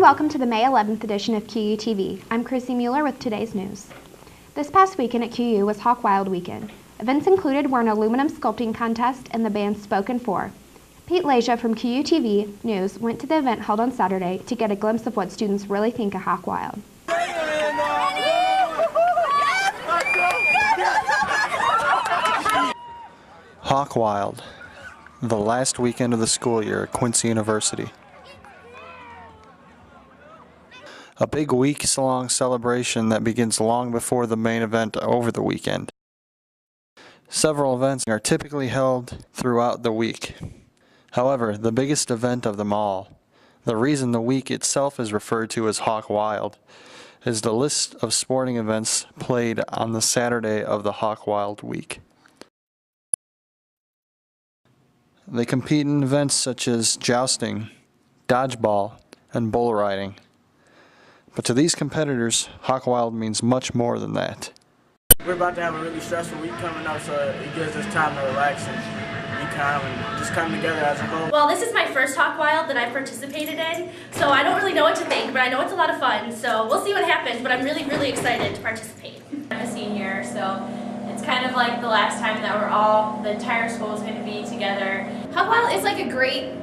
welcome to the May 11th edition of QUTV. I'm Chrissy Mueller with today's news. This past weekend at QU was Hawk Wild weekend. Events included were an aluminum sculpting contest and the band Spoken For. Leja from QUTV News went to the event held on Saturday to get a glimpse of what students really think of Hawk Wild. Hawk Wild, the last weekend of the school year at Quincy University. A big weeks-long celebration that begins long before the main event over the weekend. Several events are typically held throughout the week. However, the biggest event of them all, the reason the week itself is referred to as Hawk Wild, is the list of sporting events played on the Saturday of the Hawk Wild week. They compete in events such as jousting, dodgeball, and bull riding. But to these competitors, Hawk Wild means much more than that. We're about to have a really stressful week coming up, so it gives us time to relax and be calm and just come together as a whole. Well, this is my first Hawk Wild that I've participated in, so I don't really know what to think, but I know it's a lot of fun, so we'll see what happens, but I'm really, really excited to participate. I'm a senior, so it's kind of like the last time that the entire school is going to be together. Hawk Wild is like a great,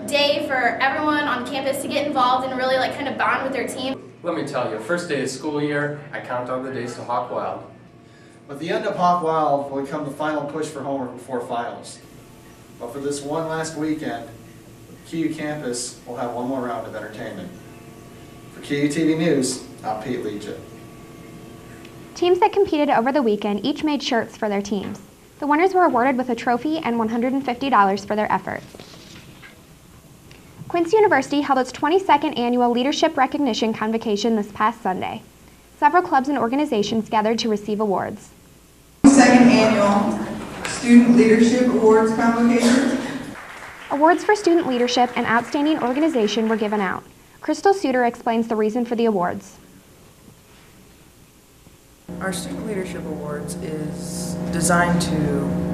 day for everyone on campus to get involved and really kind of bond with their team. Let me tell you, first day of school year, I count down the days to Hawk Wild. With the end of Hawk Wild will come the final push for homework before finals. But for this one last weekend, QU campus will have one more round of entertainment. For QUTV News, I'm Leja. Teams that competed over the weekend each made shirts for their teams. The winners were awarded with a trophy and $150 for their efforts. Quincy University held its 22nd annual Leadership Recognition Convocation this past Sunday. Several clubs and organizations gathered to receive awards. Second annual Student Leadership Awards Convocation. Awards for student leadership and outstanding organization were given out. Sutter explains the reason for the awards. Our Student Leadership Awards is designed to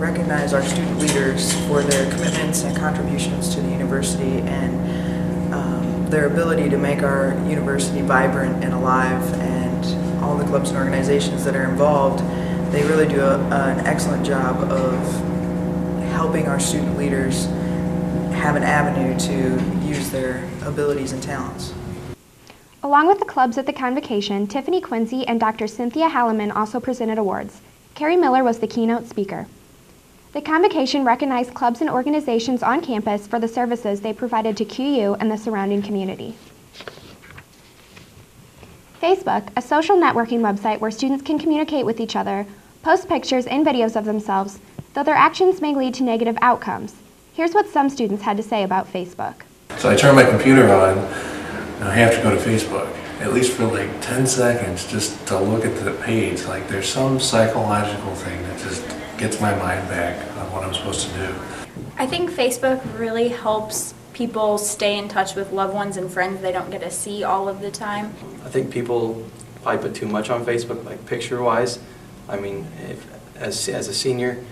recognize our student leaders for their commitments and contributions to the university and their ability to make our university vibrant and alive, and all the clubs and organizations that are involved. They really do an excellent job of helping our student leaders have an avenue to use their abilities and talents. Along with the clubs at the convocation, Tiffany Quincy and Dr. Cynthia Halliman also presented awards. Carrie Miller was the keynote speaker. The convocation recognized clubs and organizations on campus for the services they provided to QU and the surrounding community. Facebook, a social networking website where students can communicate with each other, post pictures and videos of themselves, though their actions may lead to negative outcomes. Here's what some students had to say about Facebook. So I turn my computer on, and I have to go to Facebook, at least for 10 seconds, just to look at the page. There's some psychological thing that just gets my mind back on what I'm supposed to do. I think Facebook really helps people stay in touch with loved ones and friends they don't get to see all of the time. I think people probably put too much on Facebook, picture-wise. I mean, as a senior,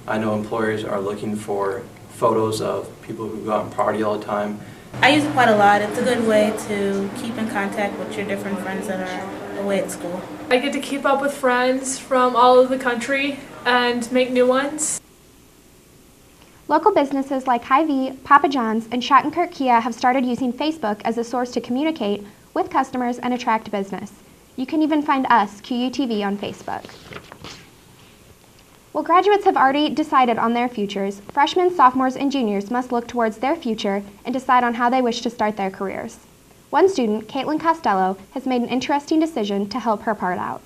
I know employers are looking for photos of people who go out and party all the time. I use it quite a lot. It's a good way to keep in contact with your different friends that are away at school. I get to keep up with friends from all over the country and make new ones. Local businesses like Hy-Vee, Papa John's, and Schottenkirk Kia have started using Facebook as a source to communicate with customers and attract business. You can even find us, QUTV, on Facebook. While graduates have already decided on their futures, freshmen, sophomores, and juniors must look towards their future and decide on how they wish to start their careers. One student, Kaytlyn Costello, has made an interesting decision to help her part out.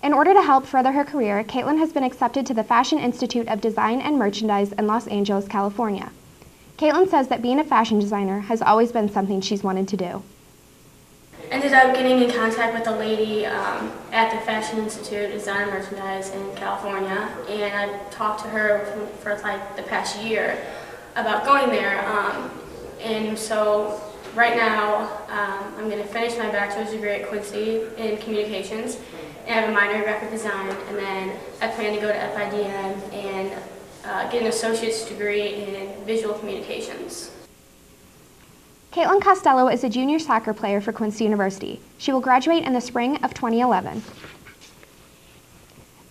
In order to help further her career, Kaytlyn has been accepted to the Fashion Institute of Design and Merchandise in Los Angeles, California. Kaytlyn says that being a fashion designer has always been something she's wanted to do. Ended up getting in contact with a lady at the Fashion Institute of Design and Merchandise in California, and I talked to her for the past year about going there. And so right now I'm going to finish my bachelor's degree at Quincy in communications, and I have a minor in graphic design, and then I plan to go to FIDM and get an associate's degree in visual communications. Kaitlyn Costello is a junior soccer player for Quincy University. She will graduate in the spring of 2011.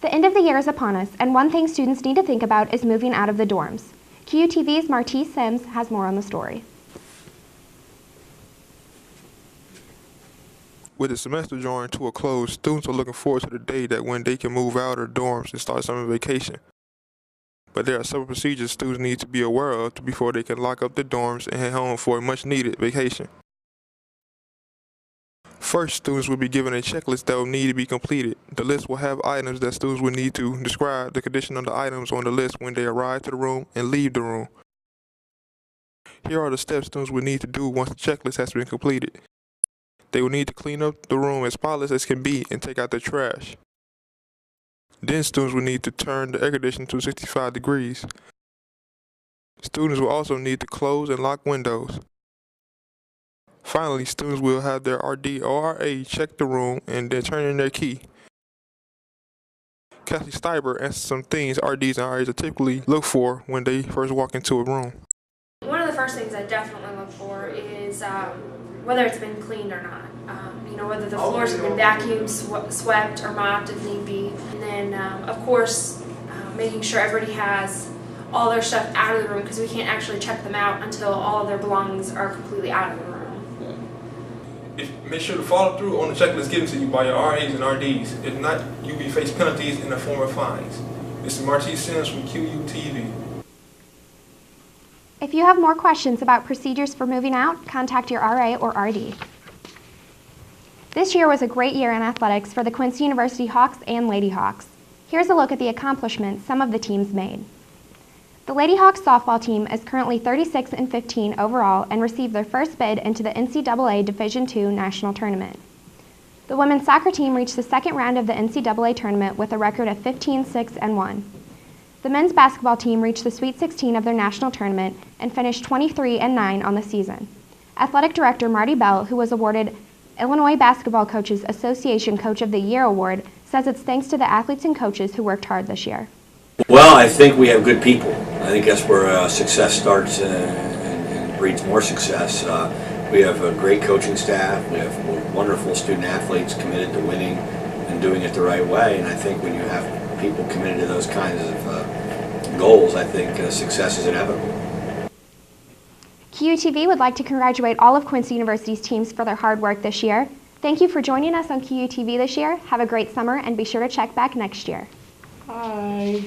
The end of the year is upon us, and one thing students need to think about is moving out of the dorms. QUTV's Martice has more on the story. With the semester drawing to a close, students are looking forward to the day that when they can move out of their dorms and start summer vacation. But there are several procedures students need to be aware of before they can lock up their dorms and head home for a much-needed vacation. First, students will be given a checklist that will need to be completed. The list will have items that students will need to describe the condition of the items on the list when they arrive to the room and leave the room. Here are the steps students will need to do once the checklist has been completed. They will need to clean up the room as spotless as can be and take out their trash. Then students will need to turn the air conditioning to 65 degrees. Students will also need to close and lock windows. Finally, students will have their RD or RA check the room and then turn in their key. Cassie Stiber answers some things RDs and RAs are typically look for when they first walk into a room. One of the first things I definitely look for is whether it's been cleaned or not. Whether the floors have been vacuumed, swept, or mopped if need be. And then, of course, making sure everybody has all their stuff out of the room, because we can't actually check them out until all of their belongings are completely out of the room. Make sure to follow through on the checklist given to you by your RAs and RDs. If not, you will face penalties in the form of fines. This is Martice from QUTV. If you have more questions about procedures for moving out, contact your RA or RD. This year was a great year in athletics for the Quincy University Hawks and Lady Hawks. Here's a look at the accomplishments some of the teams made. The Lady Hawks softball team is currently 36-15 overall and received their first bid into the NCAA Division II National Tournament. The women's soccer team reached the second round of the NCAA tournament with a record of 15-6-1. The men's basketball team reached the Sweet 16 of their national tournament and finished 23-9 on the season. Athletic Director Marty Bell, who was awarded Illinois Basketball Coaches Association Coach of the Year Award, says it's thanks to the athletes and coaches who worked hard this year. Well, I think we have good people. I think that's where success starts and breeds more success. We have a great coaching staff. We have wonderful student athletes committed to winning and doing it the right way. And I think when you have people committed to those kinds of goals, I think success is inevitable. QUTV would like to congratulate all of Quincy University's teams for their hard work this year. Thank you for joining us on QUTV this year. Have a great summer and be sure to check back next year. Bye.